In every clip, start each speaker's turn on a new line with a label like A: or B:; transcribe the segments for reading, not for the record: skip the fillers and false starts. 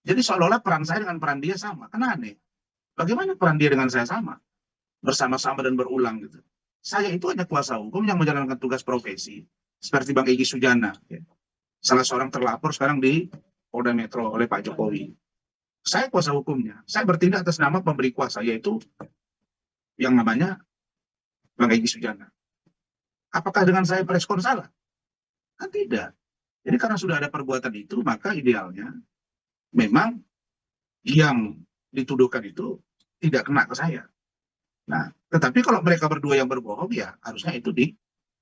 A: Jadi seolah-olah peran saya dengan peran dia sama, kan aneh. Bagaimana peran dia dengan saya sama? Bersama-sama dan berulang gitu. Saya itu hanya kuasa hukum yang menjalankan tugas profesi, seperti Bang Egy Sujana, ya. Salah seorang terlapor sekarang di Polda Metro oleh Pak Jokowi. Saya kuasa hukumnya. Saya bertindak atas nama pemberi kuasa, yaitu yang namanya Bang Egy Sujana. Apakah dengan saya merespon salah? Kan tidak. Jadi karena sudah ada perbuatan itu, maka idealnya memang yang dituduhkan itu tidak kena ke saya. Nah, tetapi kalau mereka berdua yang berbohong, ya harusnya itu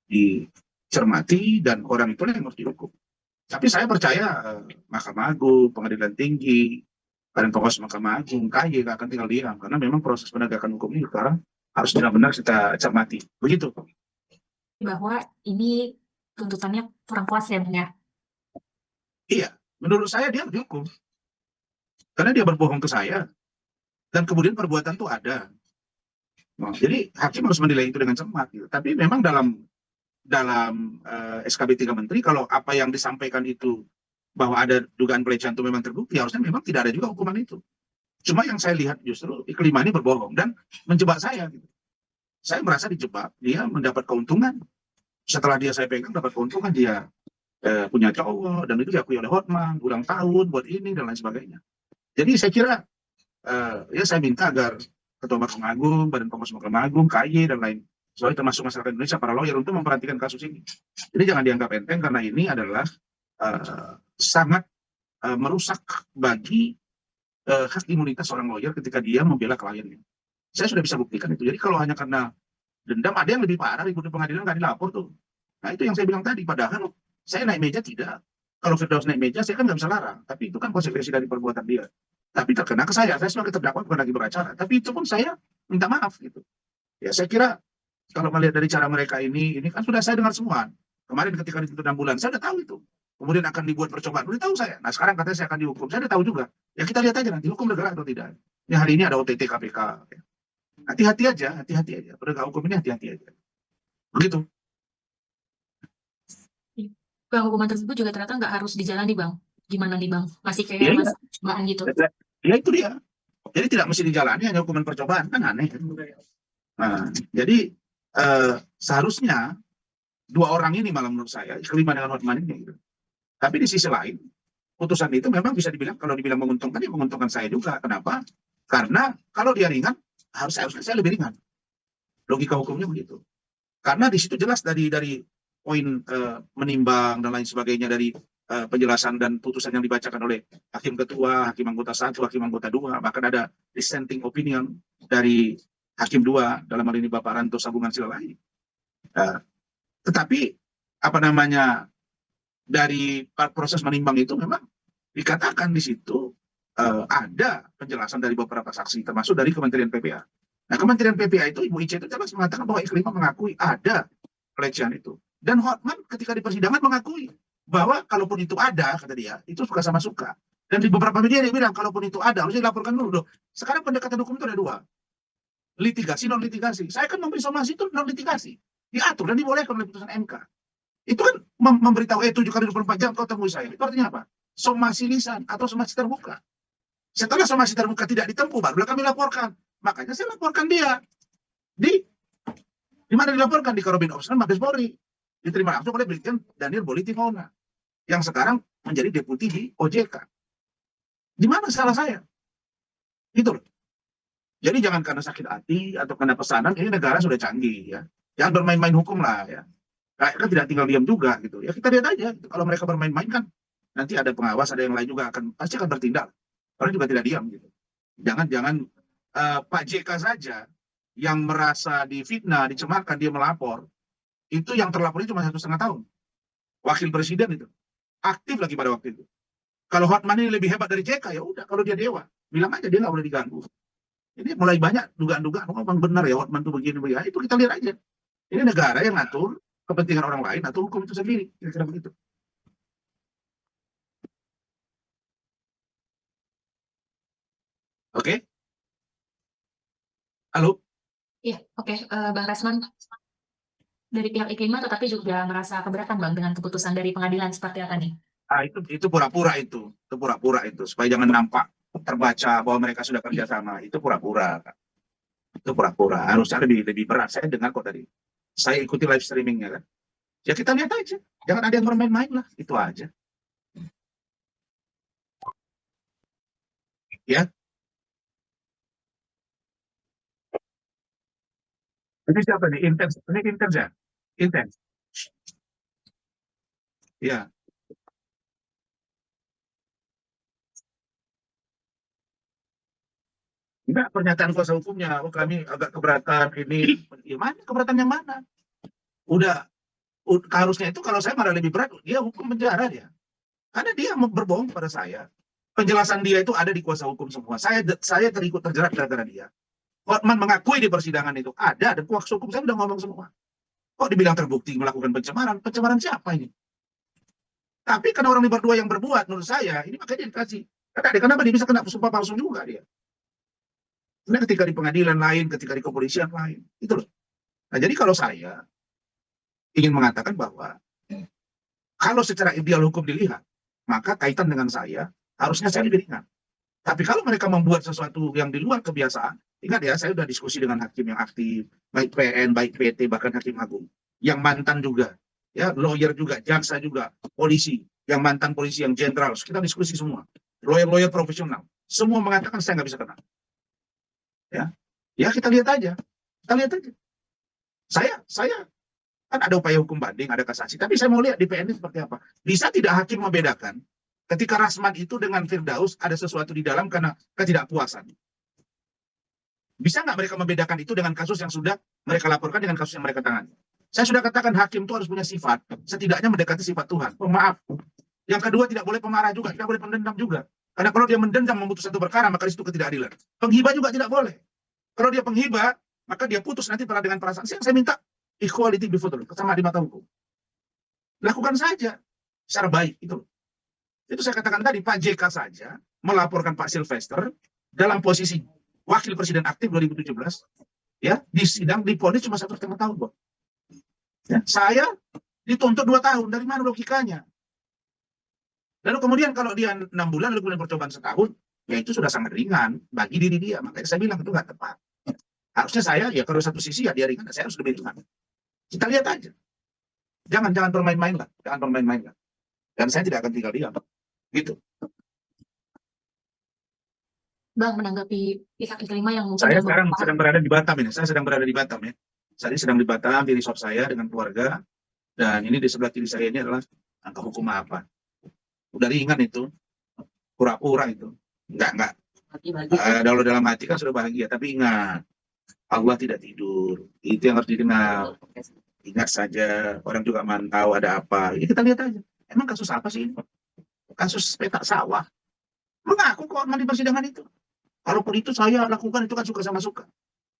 A: dicermati dan orang itu yang harus dihukum. Tapi saya percaya Mahkamah Agung, Pengadilan Tinggi, Badan Pengawas Mahkamah Agung, KY nggak akan tinggal diam karena memang proses penegakan hukum ini sekarang harus benar-benar kita cermati. Begitu.
B: Bahwa ini tuntutannya kurang puas ya, Bang ya?
A: Iya, menurut saya dia dihukum karena dia berbohong ke saya dan kemudian perbuatan itu ada. Nah, jadi hakim harus menilai itu dengan cermat. Gitu. Tapi memang dalam SKB 3 Menteri, kalau apa yang disampaikan itu bahwa ada dugaan pelecehan itu memang terbukti, harusnya memang tidak ada juga hukuman itu. Cuma yang saya lihat justru kelima ini berbohong dan menjebak saya. Gitu. Saya merasa dijebak, dia mendapat keuntungan. Setelah dia saya pegang dapat keuntungan, dia punya cowok dan itu diakui oleh Hotman, ulang tahun buat ini dan lain sebagainya. Jadi saya kira ya saya minta agar Ketua Mahkamah Agung, Badan Pengawas Mahkamah Agung, KY dan lain, soalnya termasuk masyarakat Indonesia, para lawyer untuk memperhatikan kasus ini. Jadi jangan dianggap enteng karena ini adalah sangat merusak bagi hak imunitas seorang lawyer ketika dia membela kliennya. Saya sudah bisa buktikan itu. Jadi kalau hanya karena dendam, ada yang lebih parah, ribut di pengadilan nggak dilapor tuh. Nah itu yang saya bilang tadi. Padahal saya naik meja tidak. Kalau Firdaus naik meja, saya kan nggak bisa larang. Tapi itu kan konsekuensi dari perbuatan dia. Tapi terkena ke saya sebagai terdakwa bukan lagi beracara. Tapi itu pun saya minta maaf gitu. Ya saya kira kalau melihat dari cara mereka ini kan sudah saya dengar semua. Kemarin ketika dituntut 6 bulan, saya udah tahu itu. Kemudian akan dibuat percobaan, udah tahu saya. Nah sekarang katanya saya akan dihukum, saya udah tahu juga. Ya kita lihat aja nanti hukum negara atau tidak. Ya hari ini ada OTT KPK. Ya. Hati-hati aja, hati-hati aja. Penegak hukum ini hati-hati aja. Begitu.
B: Bang, hukuman tersebut juga ternyata nggak harus dijalani, Bang. Gimana nih, Bang? Masih
A: Ya,
B: kayak
A: ya.
B: masa percobaan gitu.
A: Ya itu dia. Jadi tidak mesti dijalani hanya hukuman percobaan kan aneh. Nah, jadi seharusnya dua orang ini malah menurut saya kelima dengan Hotman ini. Gitu. Tapi di sisi lain putusan itu memang bisa dibilang kalau dibilang menguntungkan ya menguntungkan saya juga. Kenapa? Karena kalau dia ringan harusnya saya lebih ringan. Logika hukumnya begitu. Karena di situ jelas dari poin menimbang dan lain sebagainya dari penjelasan dan putusan yang dibacakan oleh hakim ketua, hakim anggota 1, hakim anggota 2, bahkan ada dissenting opinion dari hakim 2 dalam hal ini Bapak Ranto Sabungan Silalahi. Tetapi apa namanya dari proses menimbang itu memang dikatakan di situ ada penjelasan dari beberapa saksi termasuk dari Kementerian PPA. Nah Kementerian PPA itu Ibu Ice itu jelas mengatakan bahwa Iklimah mengakui ada pelecehan itu. Dan Hotman ketika di persidangan mengakui bahwa kalaupun itu ada, kata dia, itu suka sama suka. Dan di beberapa media dia bilang kalaupun itu ada harusnya dilaporkan dulu. Loh. Sekarang pendekatan hukum itu ada dua. Litigasi, non litigasi. Saya kan memberi somasi itu non litigasi. Diatur dan dibolehkan oleh putusan MK. Itu kan memberitahu 7 kali 24 jam kau temui saya. Itu artinya apa? Somasi lisan atau somasi terbuka. Setelah somasi terbuka tidak ditempuh, barulah kami laporkan. Makanya saya laporkan dia. Di mana dilaporkan? Di Karobin Ops Mabes Polri. Diterima langsung oleh Brigjen Daniel Boliti Mauna. Yang sekarang menjadi deputi di OJK. Di mana salah saya? Gitu loh. Jadi jangan karena sakit hati atau karena pesanan, ini negara sudah canggih ya. Jangan bermain-main hukum lah ya. Kan tidak tinggal diam juga gitu. Ya kita lihat aja. Gitu. Kalau mereka bermain-main kan nanti ada pengawas, ada yang lain juga pasti akan bertindak. Orang juga tidak diam gitu. Jangan Pak JK saja yang merasa difitnah, dicemarkan, dia melapor. Itu yang terlapor itu cuma 1,5 tahun. Wakil presiden itu. Aktif lagi pada waktu itu. Kalau Hotman ini lebih hebat dari JK, ya udah. Kalau dia dewa, bilang aja dia nggak boleh diganggu. Ini mulai banyak dugaan-dugaan, oh bang benar ya Hotman tuh begini. Itu kita lihat aja. Ini negara yang ngatur kepentingan orang lain atau hukum itu sendiri. Kira-kira begitu. Oke? Halo?
B: Iya, oke. Bang Rasman, dari pihak Iklimah tetapi juga merasa keberatan, Bang, dengan keputusan dari pengadilan seperti apa nih?
A: Itu pura-pura itu pura-pura itu supaya jangan nampak terbaca bahwa mereka sudah kerjasama. Itu pura-pura, Kak. Itu pura-pura. Harusnya lebih lebih berat. Saya dengar kok tadi. Saya ikuti live streamingnya kan. Ya kita lihat aja. Jangan ada yang bermain-main lah. Itu aja. Ya. Ini siapa nih? Intens. Ini intens ya? Intens. Ya. Enggak, pernyataan kuasa hukumnya. Oh, kami agak keberatan ini. Ya, mana keberatan yang mana? Udah, harusnya itu kalau saya malah lebih berat. Dia hukum penjara dia. Karena dia berbohong pada saya. Penjelasan dia itu ada di kuasa hukum semua. Saya terikut terjerat gara-gara dia. Hotman mengakui di persidangan itu ada, dan kuasa hukum saya udah ngomong semua. Kok dibilang terbukti melakukan pencemaran? Pencemaran siapa ini? Tapi karena orang ini berdua yang berbuat, menurut saya, ini makanya dia dikasih. Kenapa dia bisa kena sumpah palsu juga dia? Karena ketika di pengadilan lain, ketika di kepolisian lain. Itu loh. Nah, jadi kalau saya ingin mengatakan bahwa kalau secara ideal hukum dilihat, maka kaitan dengan saya, harusnya saya lebih ringan. Tapi kalau mereka membuat sesuatu yang di luar kebiasaan, ingat ya, saya sudah diskusi dengan hakim yang aktif, baik PN, baik PT, bahkan hakim agung, yang mantan juga, ya, lawyer juga, jaksa juga, polisi, yang mantan polisi, yang jenderal, kita diskusi semua, lawyer-lawyer profesional, semua mengatakan saya nggak bisa kena. Ya, ya kita lihat aja, kita lihat aja. Saya kan ada upaya hukum banding, ada kasasi, tapi saya mau lihat di PN ini seperti apa. Bisa tidak hakim membedakan ketika Rasman itu dengan Firdaus ada sesuatu di dalam karena ketidakpuasan? Bisa nggak mereka membedakan itu dengan kasus yang sudah mereka laporkan dengan kasus yang mereka tangani? Saya sudah katakan hakim itu harus punya sifat, setidaknya mendekati sifat Tuhan, pemaaf. Yang kedua, tidak boleh pemarah juga, tidak boleh pendendam juga. Karena kalau dia mendendam memutus satu perkara, maka itu ketidakadilan. Penghibah juga tidak boleh. Kalau dia penghibah, maka dia putus nanti pada dengan perasaan. Saya minta equality before the law, kesamaan di mata hukum. Lakukan saja secara baik itu. Itu saya katakan tadi, Pak JK saja melaporkan Pak Sylvester dalam posisi wakil presiden aktif 2017, ya, di sidang diponis cuma 1,5 tahun, Bos. Ya, saya dituntut 2 tahun. Dari mana logikanya? Lalu kemudian kalau dia 6 bulan, lalu kemudian percobaan setahun, ya itu sudah sangat ringan bagi diri dia. Makanya saya bilang itu nggak tepat. Harusnya saya, ya kalau satu sisi ya dia ringan, saya harus lebih ringan. Kita lihat aja. Jangan bermain-main lah. Jangan bermain-main lah. Dan saya tidak akan tinggal diam. Gitu.
B: Bang, menanggapi pihak kelima yang mungkin
A: Saya
B: yang
A: sekarang
B: beberapa
A: sedang berada di Batam ini. Saya sedang berada di Batam ya. Saya sedang di Batam, di resort saya dengan keluarga. Dan ini di sebelah kiri saya ini adalah angka hukum apa. Udah ringan itu. Pura-pura itu. Enggak. Kalau dalam hati kan sudah bahagia. Tapi ingat, Allah tidak tidur. Itu yang harus didengar. Ingat saja, orang juga mantau ada apa. Ini kita lihat aja. Emang kasus apa sih ini? Kasus petak sawah. Mengaku kok di persidangan itu. Kalaupun itu saya lakukan, itu kan suka sama suka.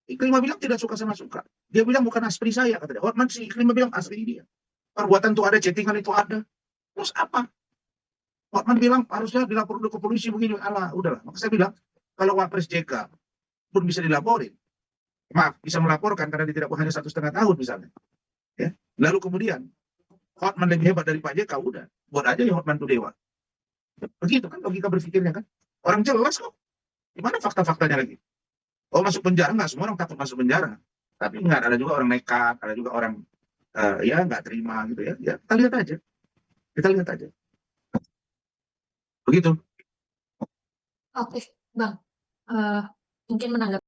A: Iklimah bilang tidak suka sama suka. Dia bilang bukan asli saya, kata dia. Hotman si Iklimah bilang asli dia. Perbuatan itu ada, chattingan itu ada. Terus apa? Hotman bilang harusnya dilapor dulu ke polisi begini. Alah, udahlah. Maka saya bilang, kalau Wapres JK pun bisa dilaporin, maaf, bisa melaporkan karena dia tidak hanya 1,5 tahun misalnya. Ya. Lalu kemudian, Hotman lebih hebat dari Pak JK, udah. Buat aja ya Hotman itu dewa. Begitu kan logika berpikirnya kan. Orang jelas kok. Gimana fakta-faktanya lagi? Oh, masuk penjara, nggak semua orang takut masuk penjara. Tapi nggak, ada juga orang nekat, ada juga orang ya nggak terima gitu ya. Ya kita lihat aja. Kita lihat aja. Begitu.
B: Oke, Bang. Mungkin menanggapi